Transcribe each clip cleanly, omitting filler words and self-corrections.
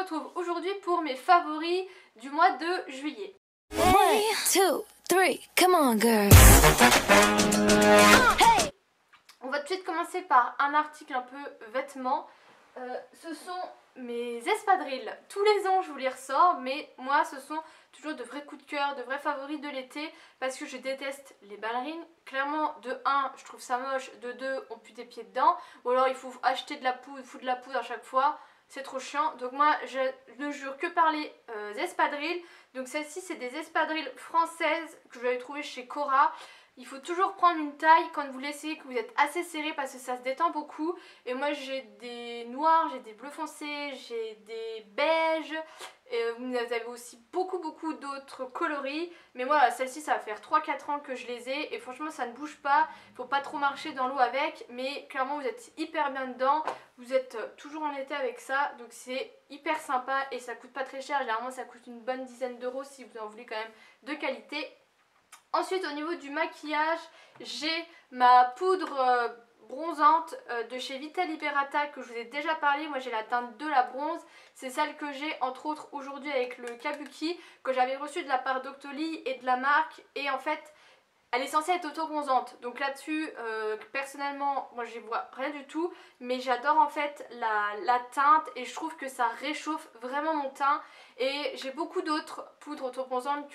retrouve aujourd'hui pour mes favoris du mois de juillet. 1, 2, 3, come on girl. Hey. On va tout de suite commencer par un article un peu vêtements. Ce sont mes espadrilles. Tous les ans je vous les ressors, mais moi ce sont toujours de vrais coups de cœur, de vrais favoris de l'été, parce que je déteste les ballerines. Clairement, de 1, je trouve ça moche, de 2, on pue des pieds dedans, ou alors il faut acheter de la poudre, foutre de la poudre à chaque fois, c'est trop chiant. Donc moi je ne jure que par les espadrilles. Donc celles-ci c'est des espadrilles françaises que j'avais trouvées chez Cora. Il faut toujours prendre une taille quand vous l'essayez, que vous êtes assez serré parce que ça se détend beaucoup. Et moi j'ai des noirs, j'ai des bleus foncés, j'ai des beiges. Et vous avez aussi beaucoup d'autres coloris. Mais voilà, celle-ci ça va faire 3-4 ans que je les ai. Et franchement ça ne bouge pas. Il ne faut pas trop marcher dans l'eau avec. Mais clairement vous êtes hyper bien dedans. Vous êtes toujours en été avec ça. Donc c'est hyper sympa et ça coûte pas très cher. Généralement ça coûte une bonne dizaine d'euros si vous en voulez quand même de qualité. Ensuite au niveau du maquillage, j'ai ma poudre bronzante de chez Vita Liberata que je vous ai déjà parlé. Moi j'ai la teinte de la bronze, c'est celle que j'ai entre autres aujourd'hui avec le Kabuki que j'avais reçu de la part d'Octoly et de la marque. Et en fait elle est censée être auto-bronzante, donc là-dessus, personnellement, moi j'y vois rien du tout, mais j'adore en fait la teinte et je trouve que ça réchauffe vraiment mon teint. Et j'ai beaucoup d'autres poudres auto-bronzantes,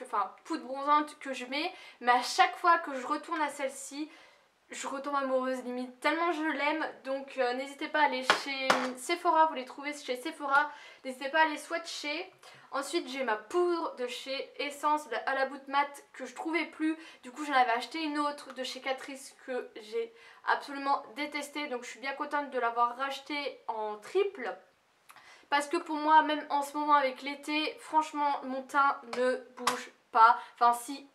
poudres bronzantes que je mets, mais à chaque fois que je retourne à celle-ci, je retombe amoureuse limite, tellement je l'aime. Donc n'hésitez pas à aller chez Sephora, vous les trouvez chez Sephora, n'hésitez pas à les swatcher. Ensuite j'ai ma poudre de chez Essence à la bout mat que je trouvais plus. Du coup j'en avais acheté une autre de chez Catrice que j'ai absolument détestée. Donc je suis bien contente de l'avoir rachetée en triple. Parce que pour moi, même en ce moment avec l'été, franchement mon teint ne bouge pas. Enfin si,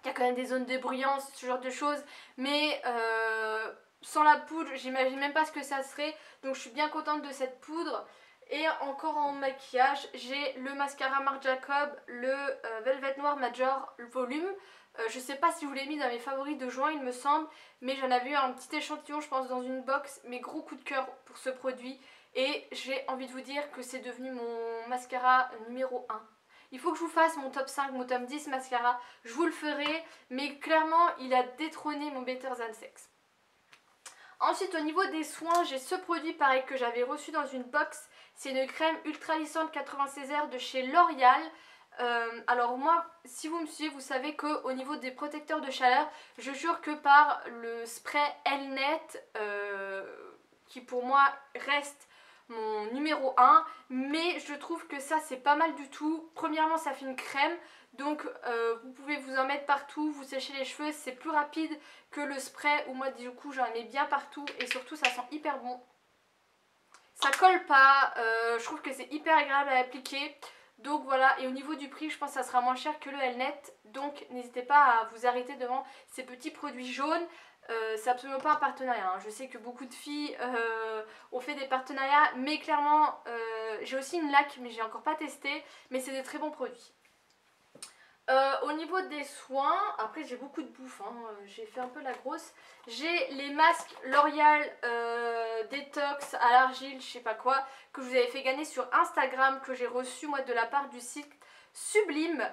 il y a quand même des zones de brillance, ce genre de choses. Mais sans la poudre, j'imagine même pas ce que ça serait. Donc je suis bien contente de cette poudre. Et encore en maquillage, j'ai le mascara Marc Jacob, le Velvet Noir Major Volume. Je sais pas si je vous l'ai mis dans mes favoris de juin il me semble. Mais j'en avais eu un petit échantillon je pense dans une box. Mais gros coup de cœur pour ce produit. Et j'ai envie de vous dire que c'est devenu mon mascara numéro 1. Il faut que je vous fasse mon top 5, mon top 10 mascara. Je vous le ferai. Mais clairement il a détrôné mon Better Than Sex. Ensuite au niveau des soins, j'ai ce produit pareil que j'avais reçu dans une box. C'est une crème ultra lissante 96R de chez L'Oréal. Alors moi, si vous me suivez, vous savez qu'au niveau des protecteurs de chaleur, je jure que par le spray Elnet, qui pour moi reste mon numéro 1. Mais je trouve que ça c'est pas mal du tout. Premièrement ça fait une crème. Donc vous pouvez vous en mettre partout, vous séchez les cheveux, c'est plus rapide que le spray où moi du coup j'en mets bien partout et surtout ça sent hyper bon. Ça colle pas, je trouve que c'est hyper agréable à appliquer. Donc voilà, et au niveau du prix je pense que ça sera moins cher que le Elnet. Donc n'hésitez pas à vous arrêter devant ces petits produits jaunes. C'est absolument pas un partenariat, hein. Je sais que beaucoup de filles ont fait des partenariats, mais clairement j'ai aussi une laque mais j'ai encore pas testé. Mais c'est des très bons produits. Au niveau des soins, après j'ai beaucoup de bouffe, hein. J'ai fait un peu la grosse. J'ai les masques L'Oréal Détox à l'argile, je sais pas quoi, que je vous avais fait gagner sur Instagram, que j'ai reçu moi de la part du site Sublime,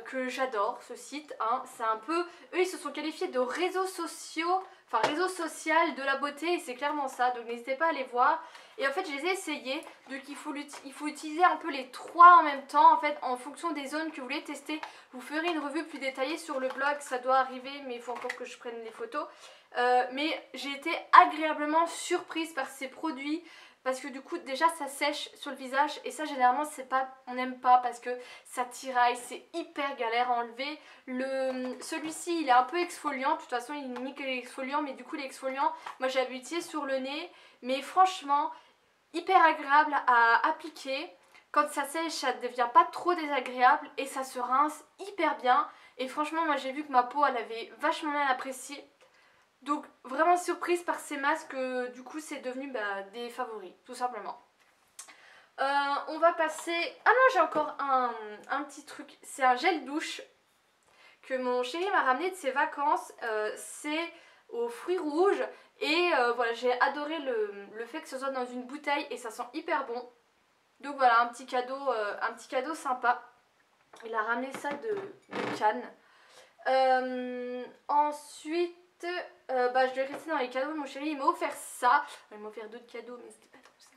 que j'adore ce site, hein. C'est un peu, eux ils se sont qualifiés de réseaux sociaux, enfin réseau social de la beauté, et c'est clairement ça, donc n'hésitez pas à aller voir. Et en fait je les ai essayés, donc il faut utiliser un peu les trois en même temps, en fait en fonction des zones que vous voulez tester. Vous ferez une revue plus détaillée sur le blog, ça doit arriver mais il faut encore que je prenne des photos. Mais j'ai été agréablement surprise par ces produits. Parce que du coup déjà ça sèche sur le visage et ça généralement c'est pas, on n'aime pas parce que ça tiraille, c'est hyper galère à enlever. Celui-ci il est un peu exfoliant, de toute façon il nique l'exfoliant, mais du coup l'exfoliant moi j'avais utilisé sur le nez. Mais franchement hyper agréable à appliquer. Quand ça sèche ça ne devient pas trop désagréable et ça se rince hyper bien. Et franchement moi j'ai vu que ma peau elle avait vachement bien apprécié. Donc vraiment surprise par ces masques, du coup c'est devenu des favoris tout simplement. On va passer... Ah non, j'ai encore un petit truc, c'est un gel douche que mon chéri m'a ramené de ses vacances. C'est aux fruits rouges et voilà, j'ai adoré le fait que ce soit dans une bouteille et ça sent hyper bon. Donc voilà, un petit cadeau sympa. Il a ramené ça de Cannes. Ensuite, je vais rester dans les cadeaux de mon chéri. Il m'a offert ça. Il m'a offert d'autres cadeaux, mais c'était pas trop ça.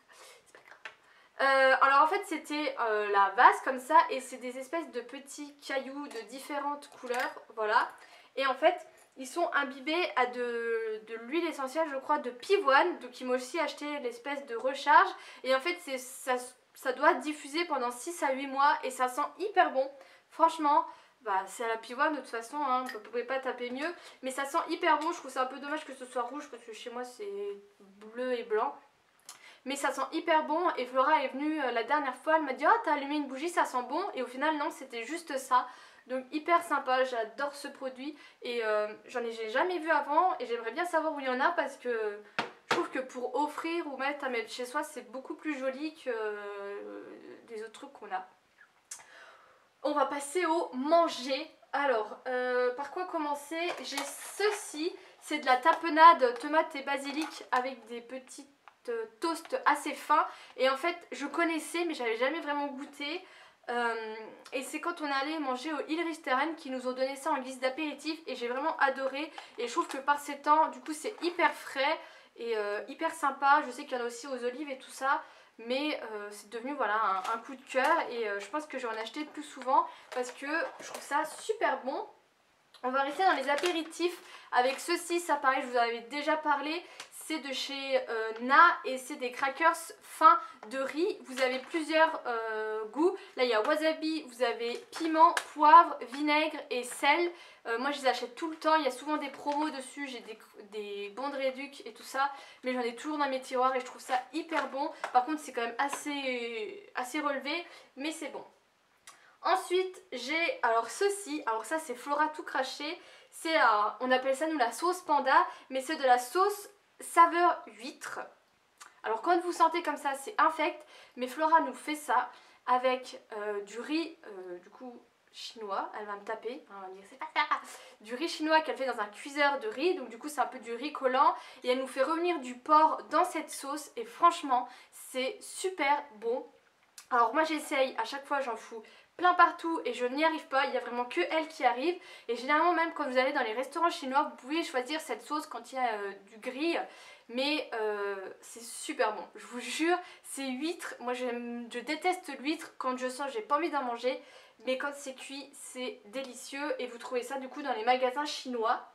C'est pas grave. Alors en fait, c'était la vase comme ça. Et c'est des espèces de petits cailloux de différentes couleurs. Voilà. Et en fait, ils sont imbibés à de l'huile essentielle, je crois, de pivoine. Donc il m'a aussi acheté l'espèce de recharge. Et en fait, ça doit diffuser pendant 6 à 8 mois. Et ça sent hyper bon. Franchement, c'est à la pivoine de toute façon, hein, vous ne pouvez pas taper mieux. Mais ça sent hyper bon, je trouve ça un peu dommage que ce soit rouge parce que chez moi c'est bleu et blanc. Mais ça sent hyper bon et Flora est venue la dernière fois, elle m'a dit « Oh, t'as allumé une bougie, ça sent bon » et au final non, c'était juste ça. Donc hyper sympa, j'adore ce produit et j'ai jamais vu avant et j'aimerais bien savoir où il y en a parce que je trouve que pour offrir ou mettre à mettre chez soi, c'est beaucoup plus joli que des autres trucs qu'on a. On va passer au manger. Alors, par quoi commencer? J'ai ceci, c'est de la tapenade tomate et basilic avec des petites toasts assez fins. Et en fait, je connaissais mais j'avais jamais vraiment goûté. Et c'est quand on est allé manger au Il Restaurant qui nous ont donné ça en guise d'apéritif et j'ai vraiment adoré. Et je trouve que par ces temps, du coup, c'est hyper frais et hyper sympa. Je sais qu'il y en a aussi aux olives et tout ça. Mais c'est devenu voilà, un coup de cœur et je pense que je vais en acheter plus souvent parce que je trouve ça super bon. On va rester dans les apéritifs avec ceci, ça pareil je vous en avais déjà parlé. C'est de chez Na et c'est des crackers fins de riz. Vous avez plusieurs goûts. Là il y a wasabi, vous avez piment, poivre, vinaigre et sel. Moi je les achète tout le temps, il y a souvent des promos dessus, j'ai des bons de réduc et tout ça. Mais j'en ai toujours dans mes tiroirs et je trouve ça hyper bon. Par contre c'est quand même assez relevé, mais c'est bon. Ensuite j'ai alors ceci, alors ça c'est Flora tout craché. C'est on appelle ça nous la sauce panda, mais c'est de la sauce saveur huître. Alors quand vous sentez comme ça c'est infect, mais Flora nous fait ça avec du riz du coup chinois, elle va me taper, hein, elle va me dire c'est pas ça, du riz chinois qu'elle fait dans un cuiseur de riz, donc du coup c'est un peu du riz collant et elle nous fait revenir du porc dans cette sauce et franchement c'est super bon. Alors moi j'essaye, à chaque fois j'en fous plein partout et je n'y arrive pas, il n'y a vraiment que elle qui arrive et généralement même quand vous allez dans les restaurants chinois vous pouvez choisir cette sauce quand il y a du grill mais c'est super bon, je vous jure c'est huître, moi je déteste l'huître, quand je sens j'ai pas envie d'en manger mais quand c'est cuit c'est délicieux et vous trouvez ça du coup dans les magasins chinois.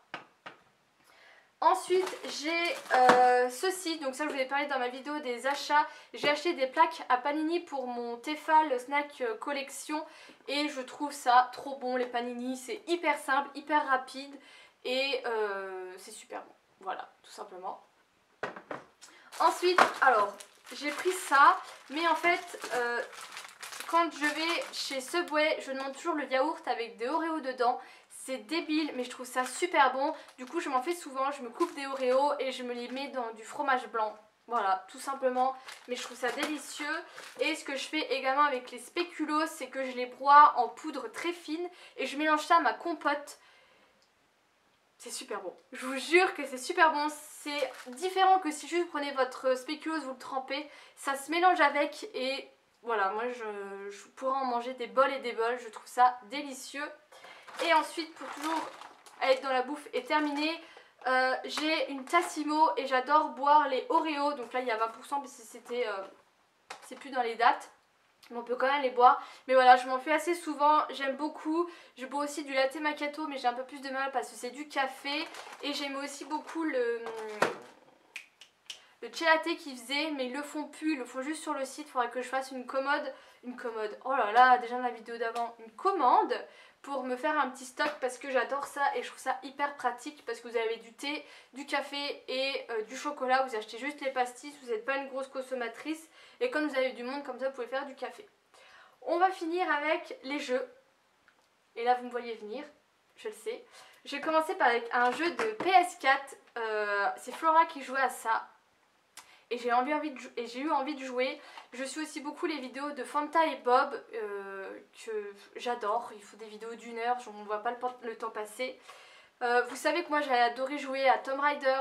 Ensuite j'ai ceci, donc ça je vous ai parlé dans ma vidéo des achats. J'ai acheté des plaques à panini pour mon Tefal snack collection et je trouve ça trop bon les panini, c'est hyper simple, hyper rapide et c'est super bon, voilà tout simplement. Ensuite alors j'ai pris ça mais en fait quand je vais chez Subway je demande toujours le yaourt avec des Oreos dedans. C'est débile mais je trouve ça super bon. Du coup je m'en fais souvent, je me coupe des Oreos et je me les mets dans du fromage blanc. Voilà, tout simplement. Mais je trouve ça délicieux. Et ce que je fais également avec les spéculoos, c'est que je les broie en poudre très fine et je mélange ça à ma compote. C'est super bon. Je vous jure que c'est super bon. C'est différent que si juste vous prenez votre spéculoos, vous le trempez. Ça se mélange avec et voilà, moi je pourrais en manger des bols et des bols. Je trouve ça délicieux. Et ensuite, pour toujours être dans la bouffe et terminer, j'ai une Tassimo et j'adore boire les Oreos. Donc là, il y a 20% parce que c'est plus dans les dates. Mais on peut quand même les boire. Mais voilà, je m'en fais assez souvent. J'aime beaucoup. Je bois aussi du latte macchiato, mais j'ai un peu plus de mal parce que c'est du café. Et j'aime aussi beaucoup le chai latte qu'ils faisaient, mais ils le font plus, ils le font juste sur le site. Il faudrait que je fasse une commode, oh là là, déjà dans la vidéo d'avant, une commande pour me faire un petit stock parce que j'adore ça et je trouve ça hyper pratique parce que vous avez du thé, du café et du chocolat, vous achetez juste les pastilles, vous n'êtes pas une grosse consommatrice et quand vous avez du monde comme ça vous pouvez faire du café. On va finir avec les jeux et là vous me voyez venir, je le sais. Je vais commencer par avec un jeu de PS4, c'est Flora qui jouait à ça. Et j'ai eu envie de jouer. Je suis aussi beaucoup les vidéos de Fanta et Bob que j'adore. Il faut des vidéos d'1 heure, on ne voit pas le temps passer. Vous savez que moi j'ai adoré jouer à Tomb Raider,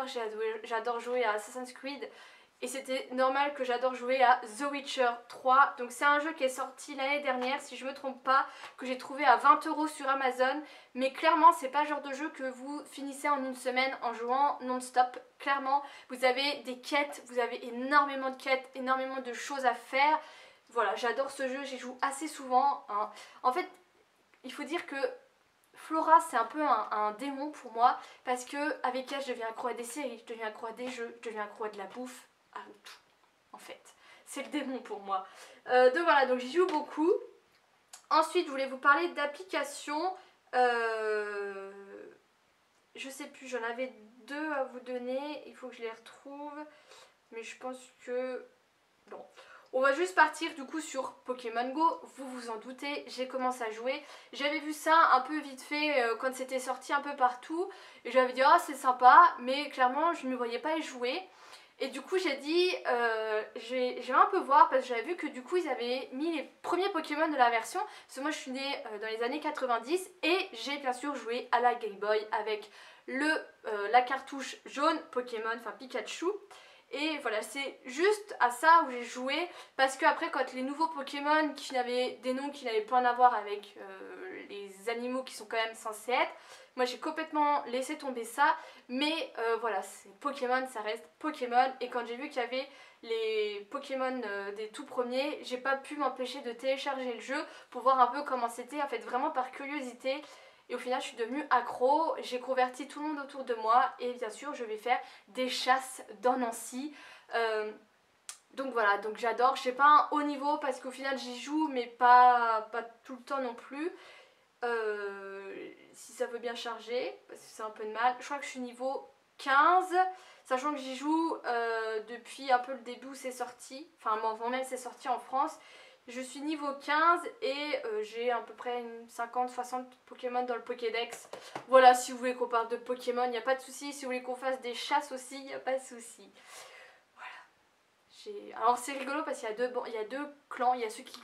j'adore jouer à Assassin's Creed. Et c'était normal que j'adore jouer à The Witcher 3. Donc c'est un jeu qui est sorti l'année dernière, si je me trompe pas, que j'ai trouvé à 20 € sur Amazon. Mais clairement, c'est pas le genre de jeu que vous finissez en une semaine en jouant non-stop. Clairement, vous avez des quêtes, vous avez énormément de quêtes, énormément de choses à faire. Voilà, j'adore ce jeu, j'y joue assez souvent, hein. En fait, il faut dire que Flora, c'est un peu un démon pour moi, parce que avec elle, je deviens accro à des séries, je deviens accro à des jeux, je deviens accro à de la bouffe, à tout, en fait. C'est le démon pour moi. Donc voilà, donc j'y joue beaucoup. Ensuite, je voulais vous parler d'applications. Je sais plus, j'en avais 2 à vous donner, il faut que je les retrouve. Mais je pense que... Bon, on va juste partir du coup sur Pokémon Go, vous vous en doutez, j'ai commencé à jouer. J'avais vu ça un peu vite fait quand c'était sorti un peu partout. Et j'avais dit, ah c'est sympa, mais clairement je ne me voyais pas y jouer. Et du coup j'ai dit, je vais un peu voir parce que j'avais vu que du coup ils avaient mis les premiers Pokémon de la version. Parce que moi je suis née dans les années 90 et j'ai bien sûr joué à la Game Boy avec la cartouche jaune Pokémon, enfin Pikachu. Et voilà, c'est juste à ça où j'ai joué, parce que après quand les nouveaux Pokémon qui avaient des noms qui n'avaient pas à voir avec les animaux qui sont quand même censés être, moi j'ai complètement laissé tomber ça. Mais voilà, c'est Pokémon, ça reste Pokémon. Et quand j'ai vu qu'il y avait les Pokémon des tout premiers, j'ai pas pu m'empêcher de télécharger le jeu pour voir un peu comment c'était, en fait vraiment par curiosité. Et au final je suis devenue accro, j'ai converti tout le monde autour de moi et bien sûr je vais faire des chasses dans Nancy. Donc voilà, donc j'adore, je sais pas un haut niveau parce qu'au final j'y joue mais pas tout le temps non plus. Si ça veut bien charger, parce que c'est un peu de mal, je crois que je suis niveau 15, sachant que j'y joue depuis un peu le début où c'est sorti, enfin avant même c'est sorti en France. Je suis niveau 15 et j'ai à peu près 50-60 Pokémon dans le Pokédex. Voilà, si vous voulez qu'on parle de Pokémon, il n'y a pas de souci. Si vous voulez qu'on fasse des chasses aussi, il n'y a pas de souci. Voilà. Alors c'est rigolo parce qu'il y a deux clans. Il y a ceux qui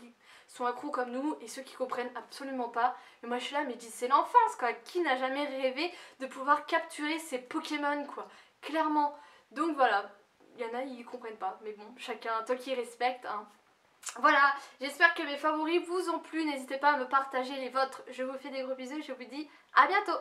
sont accros comme nous et ceux qui comprennent absolument pas. Mais moi je suis là, mais je dis c'est l'enfance quoi. Qui n'a jamais rêvé de pouvoir capturer ces Pokémon quoi. Clairement. Donc voilà, il y en a ils comprennent pas. Mais bon, chacun, toi qui respecte, hein. Voilà, j'espère que mes favoris vous ont plu, n'hésitez pas à me partager les vôtres, je vous fais des gros bisous, je vous dis à bientôt.